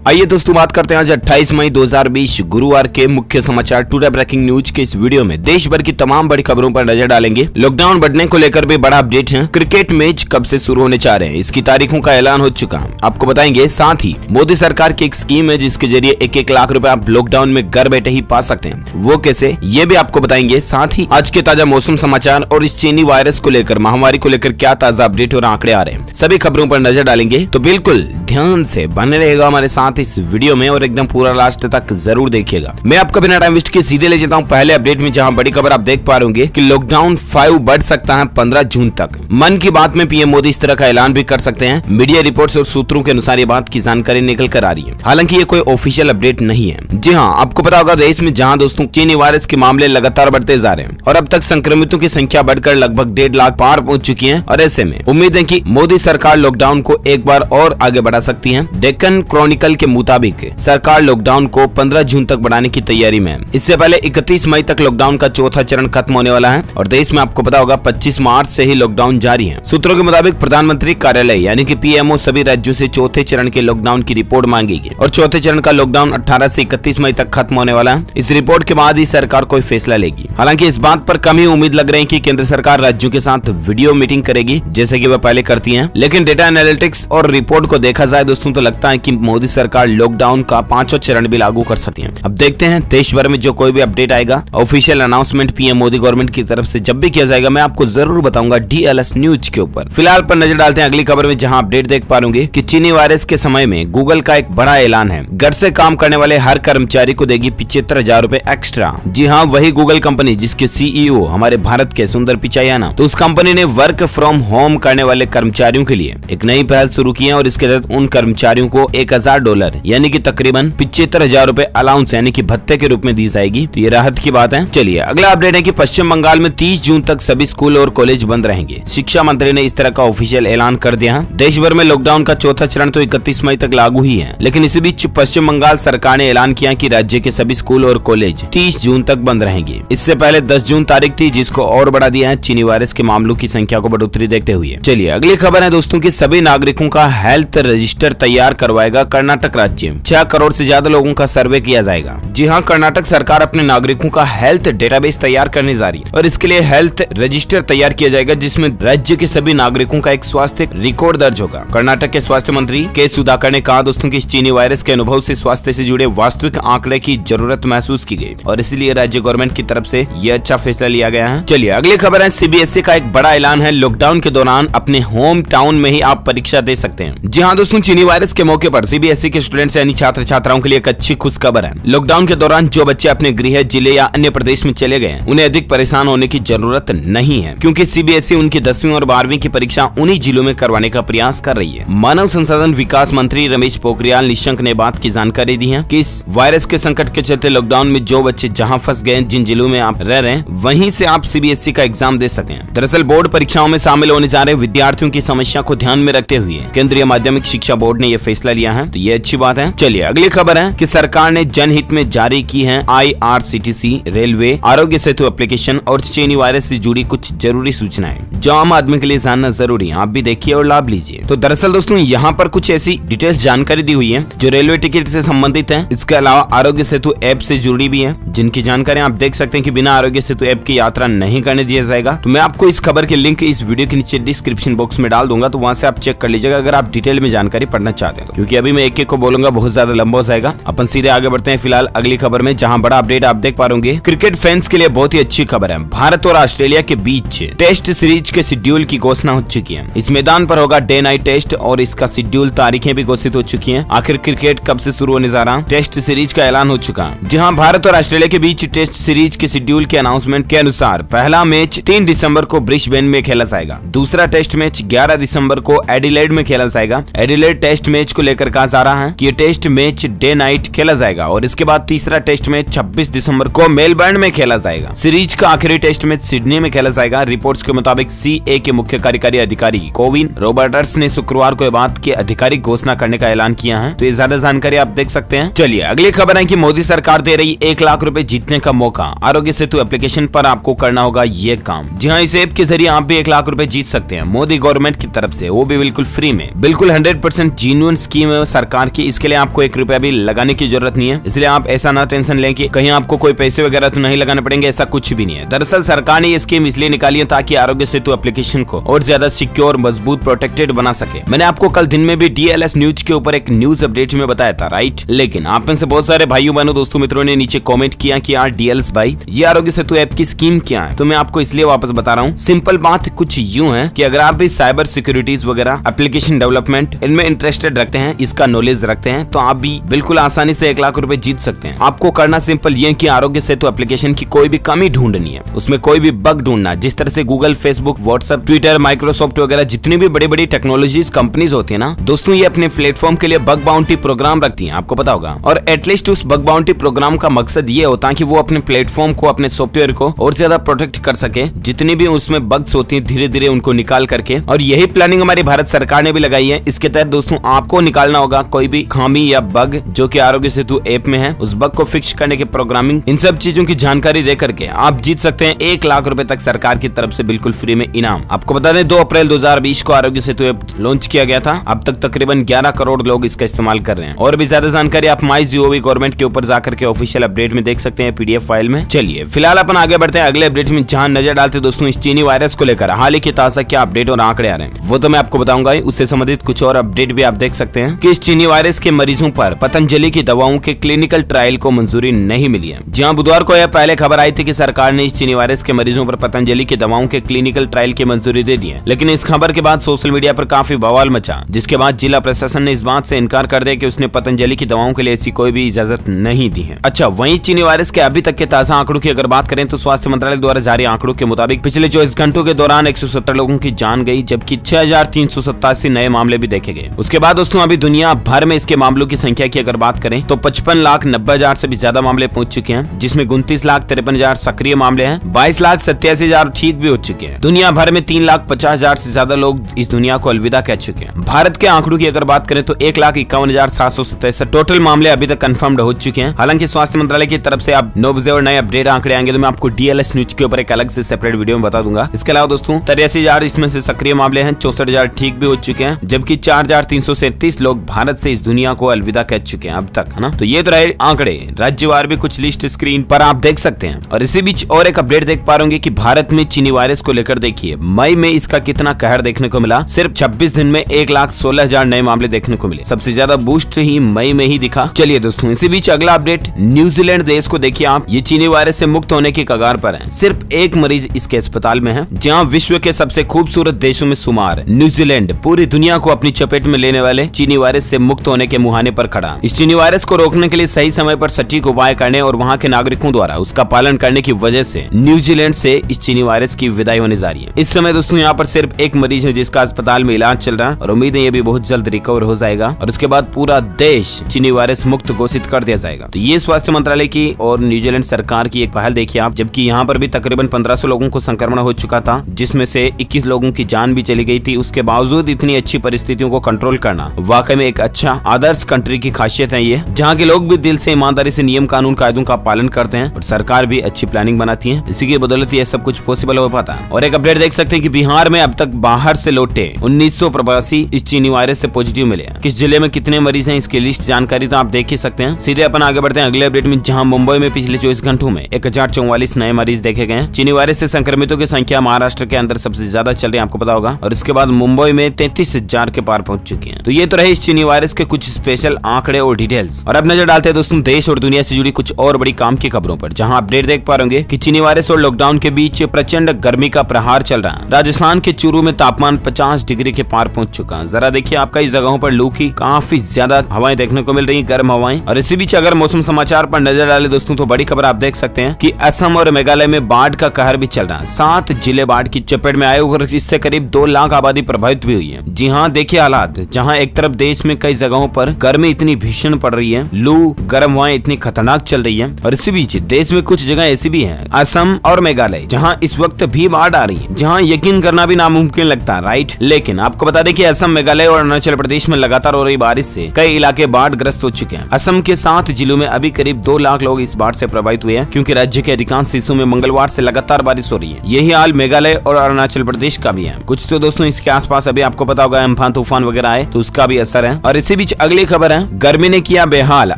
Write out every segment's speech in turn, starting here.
आइए दोस्तों बात करते हैं आज 28 मई 2020 गुरुवार के मुख्य समाचार टुडे ब्रेकिंग न्यूज के इस वीडियो में देश भर की तमाम बड़ी खबरों पर नजर डालेंगे। लॉकडाउन बढ़ने को लेकर भी बड़ा अपडेट है। क्रिकेट मैच कब से शुरू होने जा रहे हैं, इसकी तारीखों का ऐलान हो चुका है, आपको बताएंगे। साथ ही मोदी सरकार की एक स्कीम है जिसके जरिए 1-1 लाख रुपए आप लॉकडाउन में घर बैठे ही पा सकते हैं, वो कैसे ये भी आपको बताएंगे। साथ ही आज के ताजा मौसम समाचार और इस चीनी वायरस को लेकर, महामारी को लेकर क्या ताजा अपडेट और आंकड़े आ रहे हैं, सभी खबरों पर नजर डालेंगे। तो बिल्कुल ध्यान से बने रहेगा हमारे साथ इस वीडियो में और एकदम पूरा लास्ट तक जरूर देखिएगा। मैं आपका बिना टाइम वेस्ट के सीधे ले जाता हूं पहले अपडेट में, जहां बड़ी खबर आप देख पा रहे होंगे कि लॉकडाउन 5 बढ़ सकता है 15 जून तक। मन की बात में पीएम मोदी इस तरह का ऐलान भी कर सकते हैं। मीडिया रिपोर्ट्स और सूत्रों के अनुसार ये बात की जानकारी निकल कर आ रही है, हालांकि ये कोई ऑफिशियल अपडेट नहीं है। जी हाँ, आपको पता होगा देश में जहां दोस्तों चीनी वायरस के मामले लगातार बढ़ते जा रहे हैं और अब तक संक्रमितों की संख्या बढ़कर लगभग 1.5 लाख पार पहुंच चुकी है। और ऐसे में उम्मीद है कि मोदी सरकार लॉकडाउन को एक बार और आगे बढ़ा सकती है। डेक्कन क्रॉनिकल के मुताबिक सरकार लॉकडाउन को 15 जून तक बढ़ाने की तैयारी में है। इससे पहले 31 मई तक लॉकडाउन का चौथा चरण खत्म होने वाला है और देश में आपको पता होगा 25 मार्च से ही लॉकडाउन जारी है। सूत्रों के मुताबिक प्रधानमंत्री कार्यालय यानी कि पीएमओ सभी राज्यों से चौथे चरण के लॉकडाउन की रिपोर्ट मांगेगी और चौथे चरण का लॉकडाउन 18 से 31 मई तक खत्म होने वाला है। इस रिपोर्ट के बाद ही सरकार कोई फैसला लेगी। हालांकि इस बात पर कम ही उम्मीद लग रही है कि केंद्र सरकार राज्यों के साथ वीडियो मीटिंग करेगी जैसे कि वह पहले करती है। लेकिन डेटा एनालिटिक्स और रिपोर्ट को देखा जाए दोस्तों तो लगता है कि मोदी सरकार लॉकडाउन का 5वां चरण भी लागू कर सकती है। अब देखते हैं देश भर में जो कोई भी अपडेट आएगा, official announcement PM Modi government की तरफ से जब भी किया जाएगा, मैं आपको जरूर बताऊंगा डीएलएस न्यूज के ऊपर। फिलहाल पर नजर डालते हैं अगली खबर में, जहां अपडेट देख पा रहे कि चीनी वायरस के समय में गूगल का एक बड़ा ऐलान है। घर से काम करने वाले हर कर्मचारी को देगी 75,000 रुपए एक्स्ट्रा। जी हाँ, वही गूगल कंपनी जिसके सीईओ हमारे भारत के सुंदर पिचाई है ना, तो उस कंपनी ने वर्क फ्रॉम होम करने वाले कर्मचारियों के लिए एक नई पहल शुरू की है और इसके तहत उन कर्मचारियों को $1,000 यानी कि तकरीबन 75,000 रुपए अलाउंस यानी कि भत्ते के रूप में दी जाएगी। तो ये राहत की बात है। चलिए अगला अपडेट है कि पश्चिम बंगाल में 30 जून तक सभी स्कूल और कॉलेज बंद रहेंगे। शिक्षा मंत्री ने इस तरह का ऑफिशियल ऐलान कर दिया है। देश भर में लॉकडाउन का चौथा चरण तो 31 मई तक लागू ही है, लेकिन इसी बीच पश्चिम बंगाल सरकार ने ऐलान किया कि राज्य के सभी स्कूल और कॉलेज 30 जून तक बंद रहेंगे। इससे पहले 10 जून तारीख थी, जिसको और बढ़ा दिया है चीनी वायरस के मामलों की संख्या को बढ़ोतरी देखते हुए। चलिए अगली खबर है दोस्तों की सभी नागरिकों का हेल्थ रजिस्टर तैयार करवाएगा कर्नाटक राज्य। 6 करोड़ से ज्यादा लोगों का सर्वे किया जाएगा। जी हाँ, कर्नाटक सरकार अपने नागरिकों का हेल्थ डेटाबेस तैयार करने जा रही है और इसके लिए हेल्थ रजिस्टर तैयार किया जाएगा, जिसमें राज्य के सभी नागरिकों का एक स्वास्थ्य रिकॉर्ड दर्ज होगा। कर्नाटक के स्वास्थ्य मंत्री के सुधाकर ने कहा दोस्तों कि इस चीनी वायरस के अनुभव से स्वास्थ्य से जुड़े वास्तविक आंकड़े की जरूरत महसूस की गई और इसलिए राज्य गवर्नमेंट की तरफ से यह अच्छा फैसला लिया गया है। चलिए अगली खबर है, सीबीएसई का एक बड़ा ऐलान है। लॉकडाउन के दौरान अपने होम टाउन में ही आप परीक्षा दे सकते हैं। जी हाँ दोस्तों, चीनी वायरस के मौके पर सीबीएसई के स्टूडेंट्स यानी छात्र छात्राओं के लिए एक अच्छी खुशखबर है। लॉकडाउन के दौरान जो बच्चे अपने गृह जिले या अन्य प्रदेश में चले गए, उन्हें अधिक परेशान होने की जरूरत नहीं है, क्योंकि सीबीएसई उनकी 10वीं और 12वीं की परीक्षा उन्हीं जिलों में करवाने का प्रयास कर रही है। मानव संसाधन विकास मंत्री रमेश पोखरियाल निशंक ने बात की जानकारी दी है कि इस वायरस के संकट के चलते लॉकडाउन में जो बच्चे जहां फंस गए, जिन जिलों में आप रह रहे हैं, वहीं से आप सीबीएसई का एग्जाम दे सकें। दरअसल बोर्ड परीक्षाओं में शामिल होने जा रहे विद्यार्थियों की समस्या को ध्यान में रखते हुए केंद्रीय माध्यमिक शिक्षा बोर्ड ने यह फैसला लिया है, तो ये अच्छी बात है। चलिए अगली खबर है कि सरकार ने जनहित में जारी की है IRCTC, railway, Aarogya Setu application और चीनी वायरस से जुड़ी कुछ जरूरी सूचनाएं जो आम आदमी के लिए जानना जरूरी है। आप भी देखिए और लाभ लीजिए। तो दरअसल दोस्तों यहाँ पर कुछ ऐसी डिटेल्स जानकारी दी हुई है जो रेलवे टिकट से संबंधित है। इसके अलावा आरोग्य सेतु ऐप से जुड़ी भी है, जिनकी जानकारी आप देख सकते हैं कि बिना आरोग्य सेतु ऐप की यात्रा नहीं करने दिया जाएगा। तो मैं आपको इस खबर के लिंक इस वीडियो के नीचे डिस्क्रिप्शन बॉक्स में डाल दूंगा, तो वहां से आप चेक कर लीजिएगा अगर आप डिटेल में जानकारी पढ़ना चाहते हैं। क्योंकि अभी मैं एक को बोलूंगा बहुत ज्यादा लंबा हो जाएगा। अपन सीधे आगे बढ़ते हैं फिलहाल अगली खबर में, जहां बड़ा अपडेट आप देख पा रहे क्रिकेट फैंस के लिए बहुत ही अच्छी खबर है। भारत और ऑस्ट्रेलिया के बीच टेस्ट सीरीज के शेड्यूल की घोषणा हो चुकी है। इस मैदान पर होगा डे नाइट टेस्ट और इसका शेड्यूल तारीखें भी घोषित हो चुकी हैं। आखिर क्रिकेट कब से शुरू होने जा रहा, टेस्ट सीरीज का ऐलान हो चुका है। जहां भारत और ऑस्ट्रेलिया के बीच टेस्ट सीरीज के शेड्यूल के अनाउंसमेंट के अनुसार पहला मैच 3 दिसंबर को ब्रिस्बेन में खेला जाएगा। दूसरा टेस्ट मैच 11 दिसंबर को एडिलेड में खेला जाएगा। एडिलेड टेस्ट मैच को लेकर कहा जा रहा है कि ये टेस्ट मैच डे नाइट खेला जाएगा और इसके बाद तीसरा टेस्ट मैच 26 दिसंबर को मेलबर्न में खेला जाएगा। सीरीज का आखिरी टेस्ट मैच सिडनी में खेला जाएगा। रिपोर्ट्स के मुताबिक CA के मुख्य कार्यकारी अधिकारी कोविन रॉबर्ट्स ने शुक्रवार को बात की आधिकारिक घोषणा करने का ऐलान किया है। तो ये ज्यादा जानकारी आप देख सकते हैं। चलिए अगली खबर है कि मोदी सरकार दे रही 1 लाख रुपए जीतने का मौका। आरोग्य सेतु एप्लीकेशन पर आपको करना होगा ये काम। जी हाँ, इस ऐप के जरिए आप भी 1 लाख रुपए जीत सकते हैं मोदी गवर्नमेंट की तरफ से, वो भी बिल्कुल फ्री में। बिल्कुल 100% जेन्युइन स्कीम है सरकार कि इसके लिए आपको 1 रुपया भी लगाने की जरूरत नहीं है, इसलिए आप ऐसा ना टेंशन लें कि कहीं आपको कोई पैसे वगैरह तो नहीं लगाने पड़ेंगे, ऐसा कुछ भी नहीं है। दरअसल सरकार ने ये स्कीम इसलिए निकाली है ताकि आरोग्य सेतु एप्लीकेशन को और ज्यादा सिक्योर, मजबूत, प्रोटेक्टेड बना सके। मैंने आपको कल दिन में भी DLS न्यूज के ऊपर एक न्यूज अपडेट में बताया था, राइट। लेकिन आप में से बहुत सारे भाइयों बहनों दोस्तों मित्रों ने नीचे कमेंट किया कि यार DLS भाई ये आरोग्य सेतु ऐप की स्कीम क्या है, तो मैं आपको इसलिए वापस बता रहा हूँ। सिंपल बात कुछ यूं है कि अगर आप भी साइबर सिक्योरिटीज वगैरह, एप्लीकेशन डेवलपमेंट इनमें इंटरेस्टेड रखते हैं, इसका नॉलेज रखते हैं, तो आप भी बिल्कुल आसानी से 1 लाख रुपए जीत सकते हैं। आपको करना सिंपल ये कि आरोग्य सेतु एप्लीकेशन की कोई भी कमी ढूंढनी है, उसमें कोई भी बग ढूंढना। जिस तरह से Google, Facebook, WhatsApp, Twitter, Microsoft वगैरह जितनी भी बड़ी बड़ी टेक्नोलॉजीज कंपनीज होती है ना दोस्तों, ये अपने प्लेटफॉर्म के लिए बग बाउंटी प्रोग्राम रखती हैं, आपको पता होगा। और एटलीस्ट उस बग बाउंटी प्रोग्राम का मकसद ये होता है कि वो अपने प्लेटफॉर्म को, अपने सॉफ्टवेयर को और ज्यादा प्रोटेक्ट कर सके। जितनी भी उसमें बग्स होती हैं धीरे धीरे उनको निकाल करके, और यही प्लानिंग हमारी भारत सरकार ने भी लगाई है। इसके तहत दोस्तों आपको निकालना होगा कोई भी खामी या बग जो कि आरोग्य सेतु ऐप में है, उस बग को फिक्स करने के प्रोग्रामिंग, इन सब चीजों की जानकारी दे करके आप जीत सकते हैं 1 लाख रुपए तक सरकार की तरफ से बिल्कुल फ्री में इनाम। आपको बता दें 2 अप्रैल 2020 को आरोग्य सेतु ऐप लॉन्च किया गया था। अब तक तकरीबन 11 करोड़ लोग इसका इस्तेमाल कर रहे हैं। और भी ज्यादा जानकारी आप MyGov गवर्नमेंट के ऊपर जाकर के ऑफिशियल अपडेट में देख सकते हैं, PDF फाइल में। चलिए फिलहाल अपन आगे बढ़ते हैं अगले अपडेट में, जहां नजर डालते दोस्तों इस चीनी वायरस को लेकर हाल ही के ताजा क्या अपडेट और आंकड़े आ रहे हैं, वो तो मैं आपको बताऊंगा। उससे संबंधित कुछ और अपडेट भी आप देख सकते हैं कि इस चीनी वायरस के मरीजों पर पतंजलि की दवाओं के क्लिनिकल ट्रायल को मंजूरी नहीं मिली है। जहां बुधवार को यह पहले खबर आई थी कि सरकार ने इस चीनी वायरस के मरीजों पर पतंजलि की दवाओं के क्लिनिकल ट्रायल की मंजूरी दे दी है। लेकिन इस खबर के बाद सोशल मीडिया पर काफी बवाल मचा, जिसके बाद जिला प्रशासन ने इस बात से इनकार कर दिया कि उसने पतंजलि की दवाओं के लिए ऐसी कोई भी इजाजत नहीं दी है। अच्छा, वहीं चीनी वायरस के अभी तक के ताजा आंकड़ों की अगर बात करें तो स्वास्थ्य मंत्रालय द्वारा जारी आंकड़ों के मुताबिक पिछले 24 घंटों के दौरान 170 लोगों की जान गई, जबकि 6387 नए मामले भी देखे गए। उसके बाद दोस्तों अभी दुनिया भर में इसके मामलों की संख्या की अगर बात करें तो 55,90,000 से भी ज्यादा मामले पहुंच चुके हैं, जिसमें 29,53,000 सक्रिय मामले हैं, 22,87,000 ठीक भी हो चुके हैं। दुनिया भर में 3,50,000 से ज्यादा लोग इस दुनिया को अलविदा कह चुके हैं। भारत के आंकड़ों की अगर बात करें तो 1,51,767 टोटल मामले अभी तक कंफर्म्ड हो चुके हैं। हालांकि स्वास्थ्य मंत्रालय की तरफ से अब 9 बजे और नए अपडेट आंकड़े आएंगे तो मैं आपको DLS न्यूज के ऊपर एक अलग से सेपरेट वीडियो में बता दूंगा। इसके अलावा दोस्तों 83,000 इसमें से सक्रिय मामले हैं, 64,000 ठीक भी हो चुके हैं, जबकि 4,337 लोग भारत से इस दुनिया को अलविदा कह चुके हैं अब तक, है ना। तो ये तो रहे आंकड़े, राज्यवार भी कुछ लिस्ट स्क्रीन पर आप देख सकते हैं। और इसी बीच और एक अपडेट देख पा रहे कि भारत में चीनी वायरस को लेकर देखिए मई में इसका कितना कहर देखने को मिला। सिर्फ 26 दिन में 1,16,000 नए मामले देखने को मिले। सबसे ज्यादा बूस्ट ही मई में ही दिखा। चलिए दोस्तों इसी बीच अगला अपडेट, न्यूजीलैंड देश को देखिए आप, ये चीनी वायरस से मुक्त होने की कगार पर है। सिर्फ एक मरीज इसके अस्पताल में है, जहां विश्व के सबसे खूबसूरत देशों में शुमार न्यूजीलैंड पूरी दुनिया को अपनी चपेट में लेने वाले चीनी वायरस से मुक्त होने के मुहाने पर खड़ा। इस चीनी वायरस को रोकने के लिए सही समय पर सटीक उपाय करने और वहां के नागरिकों द्वारा उसका पालन करने की वजह से न्यूजीलैंड से इस चीनी वायरस की विदाई होने जा रही है। इस समय दोस्तों यहाँ पर सिर्फ एक मरीज है जिसका अस्पताल में इलाज चल रहा है, और उम्मीद है ये भी बहुत जल्द रिकवर हो जाएगा और उसके बाद पूरा देश चीनी वायरस मुक्त घोषित कर दिया जाएगा। तो ये स्वास्थ्य मंत्रालय की और न्यूजीलैंड सरकार की एक पहल देखिए आप, जबकि यहाँ पर भी तकरीबन 1500 लोगों को संक्रमण हो चुका था, जिसमें से 21 लोगों की जान भी चली गई थी। उसके बावजूद इतनी अच्छी परिस्थितियों को कंट्रोल करना वाकई में एक अच्छा आदर्श कंट्री की खासियत है ये, जहाँ के लोग भी दिल से ईमानदारी से नियम कानून कायदों का पालन करते हैं और सरकार भी अच्छी प्लानिंग बनाती है। इसी की बदौलत ये सब कुछ पॉसिबल हो पाता है। और एक अपडेट देख सकते हैं कि बिहार में अब तक बाहर से लौटे 1900 प्रवासी इस चीनी वायरस से पॉजिटिव मिले हैं। किस जिले में कितने मरीज हैं इसकी लिस्ट जानकारी तो आप देख ही सकते हैं। सीधे अपन आगे बढ़ते हैं अगले अपडेट में, जहां मुंबई में पिछले 24 घंटों में 1044 नए मरीज देखे गए। चीनी वायरस से संक्रमितों की संख्या महाराष्ट्र के अंदर सबसे ज्यादा चल रही है, आपको पता होगा, और इसके बाद मुंबई में 33,000 के पार पहुंच चुके हैं। तो ये तो रहे इस चीनी वायरस के कुछ स्पेशल आंकड़े और डिटेल्स। और अब नजर डालते हैं दोस्तों देश और दुनिया से जुड़ी कुछ और बड़ी काम की खबरों पर, जहां अपडेट देख पा रहे कि चीनी वायरस और लॉकडाउन के बीच प्रचंड गर्मी का प्रहार चल रहा है। राजस्थान के चूरू में तापमान 50 डिग्री के पार पहुंच चुका है। जरा देखिए आप कई जगहों पर लू की काफी ज्यादा हवाएं देखने को मिल रही, गर्म हवाएं। और इसी बीच अगर मौसम समाचार पर नजर डाले दोस्तों तो बड़ी खबर आप देख सकते हैं कि असम और मेघालय में बाढ़ का कहर भी चल रहा है। 7 जिले बाढ़ की चपेट में आए और इससे करीब 2 लाख आबादी प्रभावित भी हुई है। जी हाँ, देखिए हालात, जहाँ एक तरफ देश में कई जगहों पर गर्मी इतनी भीषण पड़ रही है, लू गर्म हवाएं इतनी खतरनाक चल रही है, और इसी बीच देश में कुछ जगह ऐसी भी है, असम और मेघालय, जहाँ इस वक्त भी बाढ़ आ रही है, जहाँ यकीन करना भी नामुमकिन लगता है, राइट। लेकिन आपको बता दें कि असम, मेघालय और अरुणाचल प्रदेश में लगातार हो रही बारिश से कई इलाके बाढ़ ग्रस्त हो चुके हैं। असम के 7 जिलों में अभी करीब 2 लाख लोग इस बाढ़ से प्रभावित हुए हैं, क्योंकि राज्य के अधिकांश हिस्सों में मंगलवार से लगातार बारिश हो रही है। यही हाल मेघालय और अरुणाचल प्रदेश का भी है। कुछ तो दोस्तों इसके आसपास अभी आपको पता होगा अम्फान तूफान वगैरह आए तो उसका भी असर है। और इसी बीच अगली खबर है, गर्मी ने किया बेहाल,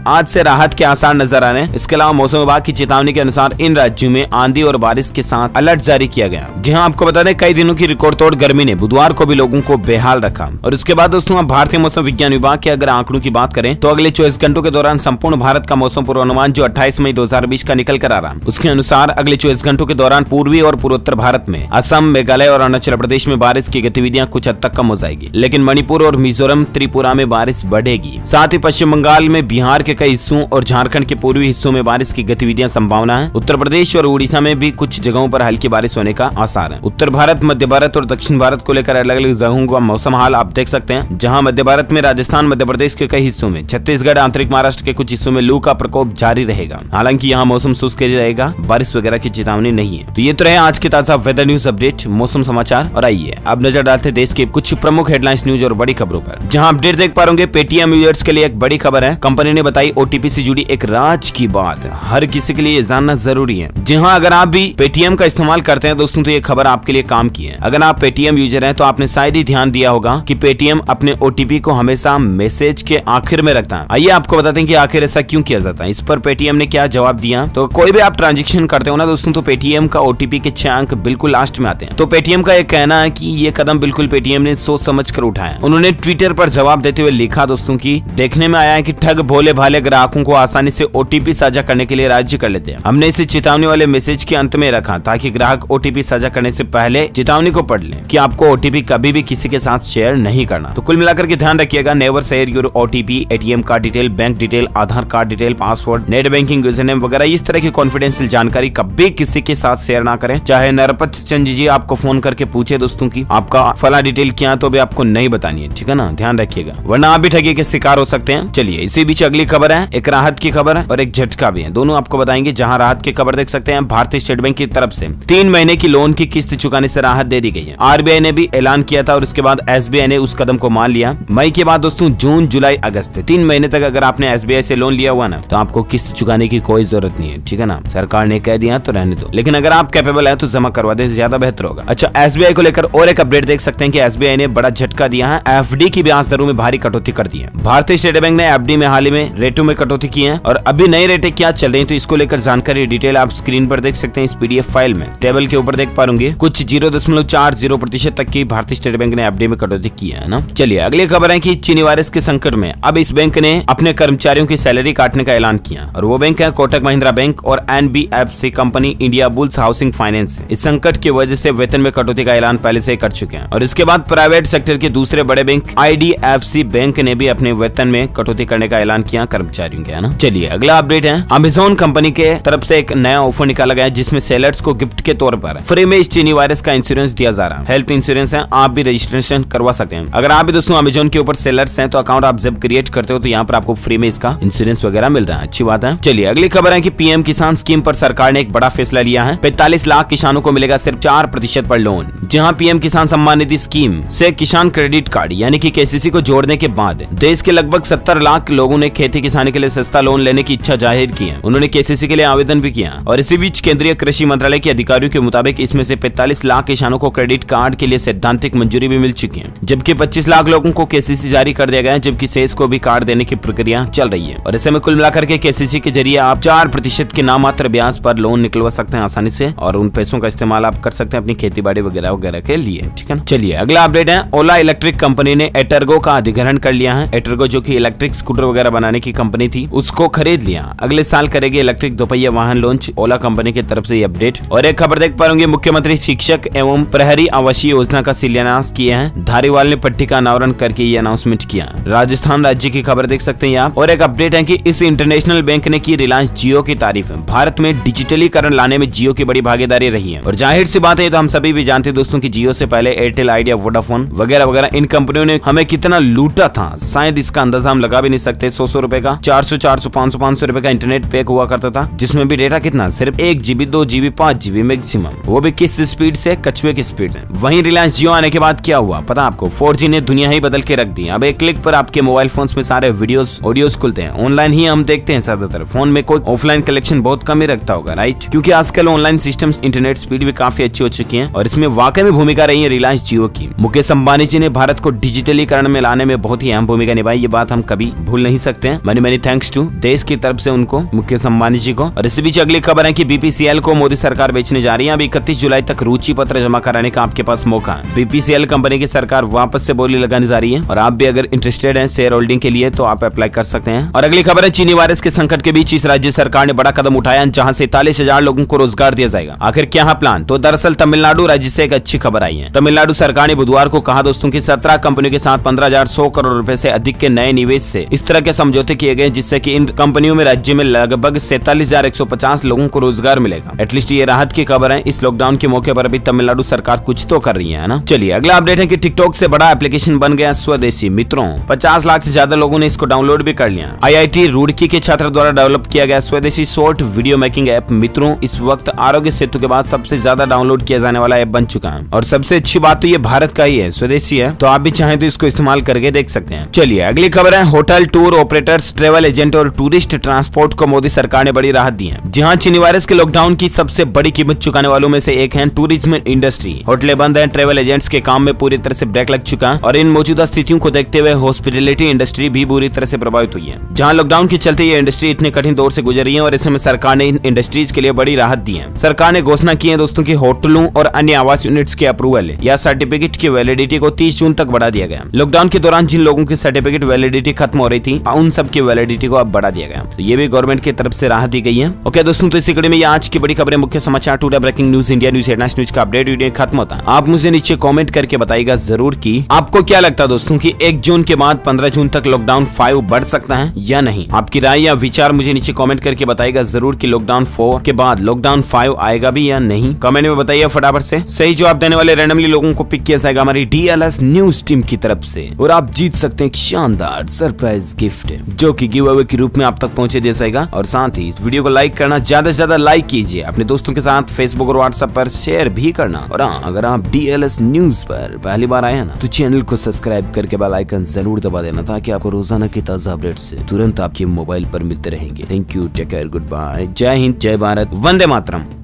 आज से राहत के आसार नजर आ रहे हैं। इसके अलावा मौसम विभाग की चेतावनी के अनुसार इन राज्यों में आंधी और बारिश के साथ अलर्ट जारी किया गया। जी हाँ, आपको बता दें कई दिनों की रिकॉर्ड तोड़ गर्मी ने बुधवार को भी लोगों को बेहाल रखा। और उसके बाद दोस्तों अब भारतीय मौसम विज्ञान विभाग के अगर आंकड़ों की बात करें तो अगले 24 घंटों के दौरान संपूर्ण भारत का मौसम पूर्वानुमान जो 28 मई 2020 का निकल कर आ रहा है, उसके अनुसार अगले 24 घंटों के दौरान पूर्वी और पूर्वोत्तर भारत में असम, मेघालय और अरुणाचल प्रदेश में बारिश की गतिविधियां कुछ हद तक कम हो जाएगी, लेकिन मणिपुर और मिजोरम, त्रिपुरा में बारिश बढ़ेगी। साथ ही पश्चिम बंगाल में, बिहार के कई हिस्सों और झारखंड के पूर्वी हिस्सों में बारिश की गतिविधियां संभावना है। उत्तर प्रदेश और उड़ीसा में भी कुछ जगहों पर हल्की बारिश होने का आसार है। उत्तर भारत, मध्य भारत और दक्षिण भारत को लेकर अलग अलग जगहों का मौसम हाल आप देख सकते हैं, जहां मध्य भारत में राजस्थान, मध्य प्रदेश के कई हिस्सों में, छत्तीसगढ़, आंतरिक महाराष्ट्र के कुछ हिस्सों में लू का प्रकोप जारी रहेगा। हालांकि यहाँ मौसम शुष्क रहेगा, बारिश वगैरह की चेतावनी नहीं है। तो ये तो रहे आज के ताजा वेदर न्यूज अपडेट, मौसम समाचार। और आइए अब नजर डालते देश के कुछ प्रमुख हेडलाइंस न्यूज और बड़ी खबरों पर, जहां अपडेट देख पा रहे पेटीएम यूजर्स के लिए एक बड़ी खबर है। कंपनी ने बताई ओटीपी से जुड़ी एक राज की बात, हर किसी के लिए ये जानना जरूरी है। जी हाँ, अगर आप भी पेटीएम का इस्तेमाल करते हैं दोस्तों तो ये खबर आपके लिए काम की है। अगर आप पेटीएम यूजर हैं तो आपने शायद ही ध्यान दिया होगा कि पेटीएम अपने ओटीपी को हमेशा मैसेज के आखिर में रखता है। आइए आपको बताते हैं कि आखिर ऐसा क्यों किया जाता है। इस पर पेटीएम ने क्या जवाब दिया। तो कोई भी आप ट्रांजेक्शन करते हो ना दोस्तों तो पेटीएम का ओटीपी के 6 अंक बिल्कुल लास्ट में आते हैं। तो पेटीएम का ये कहना है कि ये कदम बिल्कुल पेटीएम ने सोच समझ कर उठाया। उन्होंने ट्विटर पर जवाब देते हुए लिखा दोस्तों की देखने में आया है कि ठग भोले भाले ग्राहकों को आसानी से ओटीपी साझा करने के लिए राजी कर लेते हैं। हमने इसे चेतावनी वाले मैसेज के अंत में रखा ताकि ग्राहक ओटीपी साझा करने से पहले चेतावनी को पढ़ लें कि आपको ओटीपी कभी भी किसी के साथ शेयर नहीं करना। तो कुल मिलाकर के ध्यान रखिएगा, never share your OTP, ATM card detail, bank detail, Aadhaar card detail, password, net banking user name वगैरह इस तरह की कॉन्फिडेंशियल जानकारी कभी किसी के साथ शेयर ना करें। चाहे नरपत चंद जी आपको फोन करके पूछे दोस्तों की आपका फला डिटेल क्या, तो भी आपको नहीं बतानी है, ठीक है ना, ध्यान रखिएगा, वरना आप भी ठगी के शिकार हो सकते हैं। चलिए इसी बीच अगली खबर है, एक राहत की खबर है और एक झटका भी है, दोनों आपको बताएंगे। जहां राहत की खबर देख सकते हैं, भारतीय स्टेट बैंक की तरफ से 3 महीने की लोन की किस्त चुकाने से राहत दे दी गई है। आरबीआई ने भी ऐलान किया था और उसके बाद एसबीआई ने उस कदम को मान लिया। मई के बाद दोस्तों जून, जुलाई, अगस्त 3 महीने तक अगर आपने एसबीआई से लोन लिया हुआ ना तो आपको किस्त चुकाने की कोई जरूरत नहीं है, ठीक है ना, सरकार ने कह दिया तो रहने दो। लेकिन अगर आप कैपेबल है तो जमा करवा दे, ज्यादा बेहतर होगा। अच्छा, एसबीआई को लेकर और एक अपडेट देख सकते हैं कि एसबीआई ने बड़ा झटका दिया है, एफडी की ब्याज दरों में भारी कटौती कर दी है। भारतीय स्टेट बैंक ने एफडी में हाल ही में रेटों में कटौती की है और अभी नई रेटें क्या चल रही है तो इसको लेकर जानकारी डिटेल आप स्क्रीन पर देख सकते हैं। इस पीडीएफ फाइल में टेबल के ऊपर देख पा रहे कुछ 0.40% तक की भारतीय स्टेट बैंक ने एफडी में कटौती की है ना। चलिए अगली खबर है कि चीनी वायरस के संकट में अब इस बैंक ने अपने कर्मचारियों की सैलरी काटने का ऐलान किया और वो बैंक है कोटक महिंद्रा बैंक और NBFC company India bulls housing finance. इस संकट की वजह से वेतन में कटौती का ऐलान पहले से कर चुके हैं और इसके बाद प्राइवेट सेक्टर के दूसरे बड़े बैंक आईडीएफसी बैंक ने भी अपने वेतन में कटौती करने का ऐलान किया कर्मचारियों के, है ना। चलिए अगला अपडेट है, अमेज़न कंपनी के तरफ से एक नया ऑफर निकाला गया है जिसमें सेलर्स को गिफ्ट के तौर पर फ्री में इस चीनी वायरस का इंश्योरेंस दिया जा रहा है। हेल्थ इंश्योरेंस है, आप भी रजिस्ट्रेशन करवा सकते हैं। अगर आप भी दोस्तों अमेज़न के ऊपर सेलर्स हैं तो अकाउंट आप जब क्रिएट करते हो तो यहाँ पर आपको फ्री में इसका इंश्योरेंस वगैरह मिल रहा है, अच्छी बात है। चलिए अगली खबर है कि पीएम किसान स्कीम पर सरकार ने एक बड़ा फैसला लिया है। 45 लाख किसानों को मिलेगा सिर्फ 4% पर लोन। जहां पीएम किसान सम्मान निधि स्कीम से किसान क्रेडिट कार्ड यानी कि केसीसी को जोड़ने के बाद देश के लगभग 70 लाख लोगों ने खेती किसानी के लिए सस्ता लोन लेने की इच्छा जाहिर की है। उन्होंने केसीसी के लिए आवेदन भी किया और इसी बीच केंद्रीय कृषि मंत्रालय के अधिकारियों के मुताबिक इसमें से 45 लाख किसानों को क्रेडिट कार्ड के लिए सैद्धांतिक मंजूरी भी मिल चुकी है, जबकि 25 लाख लोगों को केसीसी जारी कर दिया गया है, जबकि शेष को भी कार्ड देने की प्रक्रिया चल रही है। और ऐसे में कुल मिलाकर के केसीसी के जरिए आप 4% के नामात्र ब्याज पर लोन निकलवा सकते हैं आसानी से और उन पैसों का इस्तेमाल आप कर सकते हैं अपनी खेती बाड़ी वगैरह वगैरह के लिए, ठीक है ना। चलिए अगला अपडेट है, ओला इलेक्ट्रिक कंपनी ने एटर्गो का अधिग्रहण कर लिया है। एटर्गो जो कि इलेक्ट्रिक स्कूटर वगैरह बनाने की कंपनी थी उसको खरीद लिया। अगले साल करेगी इलेक्ट्रिक दोपहिया वाहन लॉन्च, ओला कंपनी की तरफ से ये अपडेट। और एक खबर देख पाएंगे, मुख्यमंत्री शिक्षक एवं प्रहरी आवासीय योजना का शिलान्यास किया है। धारीवाल ने पट्टी का अनावरण करके ये अनाउंसमेंट किया। राजस्थान राज्य की खबर देख सकते हैं आप। और एक अपडेट है कि इस इंटरनेशनल बैंक ने की रिलायंस जियो की तारीफ। भारत में डिजिटलीकरण लाने में जियो की बड़ी भागीदारी रही है और जाहिर सी बात है तो हम सभी भी जानते हैं दोस्तों की जियो से पहले एयरटेल, आइडिया, वोडाफोन वगैरह वगैरह इन कंपनियों ने हमें कितना लूटा था, शायद इसका अंदाजा हम लगा भी नहीं सकते। 100 रुपए का 400, 500 रुपए का इंटरनेट पैक हुआ करता था जिसमें भी डेटा कितना, सिर्फ 1 GB, 2 GB, 5 GB मैक्सिमम, वो भी किस स्पीड से, कछुए की स्पीड से। वहीं रिलायंस जियो आने के बाद क्या हुआ पता आपको, 4G ने दुनिया ही बदल के रख दी। अब एक क्लिक पर आपके मोबाइल फोन में सारे वीडियोस, ऑडियोस खुलते हैं। ऑनलाइन ही हम देखते हैं ज्यादातर, फोन में कोई ऑफलाइन कलेक्शन बहुत कम ही रखता होगा, राइट, क्योंकि आजकल ऑनलाइन सिस्टम्स इंटरनेट स्पीड भी काफी अच्छी हो चुकी है और इसमें वाकई में भूमिका रही है रिलायंस जियो की। मुकेश अंबानी जी ने भारत को डिजिटलीकरण में लाने में बहुत ही अहम भूमिका निभाई, ये बात हम कभी भूल नहीं सकते हैं। मैनी थैंक्स टू देश की तरफ से उनको, मुकेश अंबानी जी को। और इसी बीच अगली खबर है कि बीपीसीएल को मोदी सरकार बेचने जा रही है। अब 31 जुलाई तक रुचि पत्र जमा कराने का आपके पास मौका है। बीपीसीएल कंपनी की सरकार वापस से बोली लगाने जा रही है और आप भी अगर इंटरेस्टेड हैं शेयर होल्डिंग के लिए तो आप अप्लाई कर सकते हैं। और अगली खबर है चीनी वायरस के संकट के बीच इस राज्य सरकार ने बड़ा कदम उठाया, जहां 47,000 लोगों को रोजगार दिया जाएगा। आखिर क्या है प्लान? तो दरअसल तमिलनाडु राज्य से एक अच्छी खबर आई है। तमिलनाडु सरकार ने बुधवार को कहा दोस्तों की 17 कंपनियों के साथ 15,100 करोड़ रुपए से अधिक के नए निवेश से इस तरह के समझौते किए गए जिससे कि इन कंपनियों में राज्य में लगभग 47,150 लोगों को रोजगार मिलेगा। एटलीस्ट ये राहत की खबर है। इस लॉकडाउन के मौके पर भी तमिलनाडु सरकार कुछ तो कर रही है ना। चलिए अगला अपडेट है कि टिकटॉक से बड़ा एप्लीकेशन बन गया स्वदेशी मित्रों। 50 लाख से ज्यादा लोगों ने इसको डाउनलोड भी कर लिया। IIT रुड़की के छात्र द्वारा डेवलप किया गया स्वदेशी शॉर्ट वीडियो मेकिंग ऐप मित्रों इस वक्त आरोग्य सेतु के बाद सबसे ज्यादा डाउनलोड किया जाने वाला ऐप बन चुका है। और सबसे अच्छी बात तो ये भारत का ही है, स्वदेशी है, तो आप भी चाहें तो इसको इस्तेमाल करके देख सकते हैं। चलिए अगली खबर है hotel, tour operators, travel agent और टूरिस्ट ट्रांसपोर्ट को मोदी सरकार ने बड़ी राहत दी है। जहां चीनी वायरस के लॉकडाउन की सबसे बड़ी कीमत चुकाने वालों में से एक है टूरिज्म इंडस्ट्री। होटलें बंद हैं, ट्रेवल एजेंट्स के काम में पूरी तरह से ब्रेक लग चुका है और इन मौजूदा स्थितियों को देखते हुए हॉस्पिटैलिटी इंडस्ट्री भी बुरी तरह से प्रभावित हुई है। जहां लॉकडाउन के चलते ये इंडस्ट्री इतने कठिन दौर से गुजर रही है और इस समय सरकार ने इन इंडस्ट्रीज के लिए बड़ी राहत दी है। सरकार ने घोषणा की है दोस्तों की होटलों और अन्य आवास यूनिट्स के अप्रूवल या सर्टिफिकेट की वैलिडिटी को 30 जून तक बढ़ा दिया गया। लॉकडाउन के दौरान जिन लोगों की सर्टिफिकेट वैलिडिटी खत्म हो रही थी उन सब की वैलिडिटी को अब बढ़ा दिया गया। तो ये भी गवर्नमेंट की तरफ से राहत दी गई है। ओके दोस्तों, तो इसी कड़ी में आज की बड़ी खबरें, मुख्य समाचार, today breaking news, India news, headlines news का अपडेट वीडियो खत्म होता है। आप मुझे नीचे कमेंट करके बताइएगा जरूर कि आपको क्या लगता है दोस्तों कि 1 जून के बाद 15 जून तक लॉकडाउन 5 बढ़ सकता है या नहीं। आपकी राय या विचार मुझे नीचे कमेंट करके बताइएगा जरूर कि लॉकडाउन 4 के बाद लॉकडाउन 5 आएगा भी या नहीं। कमेंट में बताइए फटाफट से। सही जवाब देने वाले रैंडमली लोगों को पिक किया जाएगा हमारी DLS न्यूज टीम की तरफ से और आप जीत सकते हैं एक शानदार सरप्राइज गिफ्ट जो कि गिव अवे के रूप में आप तक पहुंचे दिया जाएगा। और साथ ही इस वीडियो को लाइक करना, ज्यादा से ज्यादा लाइक कीजिए, अपने दोस्तों के साथ फेसबुक और व्हाट्सएप पर शेयर भी करना। और हाँ, अगर आप DLS न्यूज पर पहली बार आए हैं ना तो चैनल को सब्सक्राइब करके बेल आइकन जरूर दबा देना ताकि आपको रोजाना के ताजा अपडेट से तुरंत आपके मोबाइल पर मिलते रहेंगे। Thank you, take care, good bye, जय हिंद, जय भारत, वंदे मातरम।